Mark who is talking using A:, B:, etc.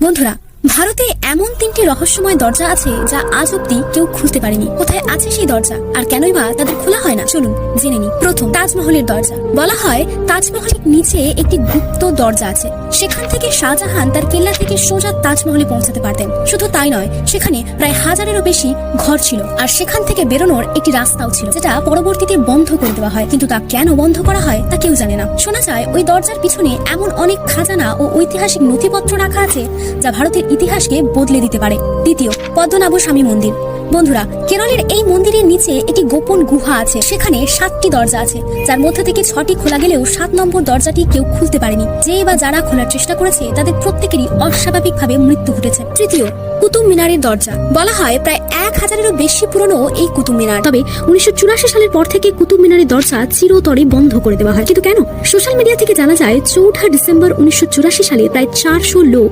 A: বন্ধুরা, ভারতে এমন 3টি রহস্যময় দরজা আছে যা আজ অব্দি কেউ খুলতে পারেনি। কোথায় আছে সেই দরজা আর কেনই বা তাদের খোলা হয় না, চলুন জেনে নিই। প্রথম, তাজমহলের দরজা। বলা হয় তাজমহলের নিচে একটি গুপ্ত দরজা আছে। সেখান থেকে শাহজাহান তার কেল্লা থেকে সোজা তাজমহলে পৌঁছাতে পারতেন। শুধু তাই নয়, সেখানে প্রায় 1000-এরও বেশি ঘর ছিল আর সেখান থেকে বেরোনোর একটি রাস্তাও ছিল, যেটা পরবর্তীতে বন্ধ করে দেওয়া হয়। কিন্তু তা কেন বন্ধ করা হয় তা কেউ জানে না। শোনা যায় ওই দরজার পিছনে এমন অনেক খাজানা ও ঐতিহাসিক নথিপত্র রাখা আছে যা ভারতের ইতিহাসকে বদলে দিতে পারে। দ্বিতীয়, পদ্মনাভ স্বামী মন্দির। বন্ধুরা, কেরলের এই মন্দিরের নিচে একটি গোপন গুহা আছে। সেখানে 7টি দরজা আছে, যার মধ্যে থেকে 6টি খোলা গেলেও 7 নম্বর দরজাটি কেউ খুলতে পারেনি। যে বা যারা খোলার চেষ্টা করেছে তাদের প্রত্যেকেরই অস্বাভাবিকভাবে মৃত্যু ঘটেছে। তৃতীয়, কুতুব মিনারের দরজা। বলা হয় প্রায় 1000-এরও বেশি পুরনো এই কুতুব মিনার। তবে 1984 সালের পর থেকে কুতুব মিনারের দরজা চিরতরে বন্ধ করে দেওয়া হয়। কিন্তু কেন? সোশ্যাল মিডিয়া থেকে জানা যায় 4 ডিসেম্বর 1984 সালে প্রায় 400 লোক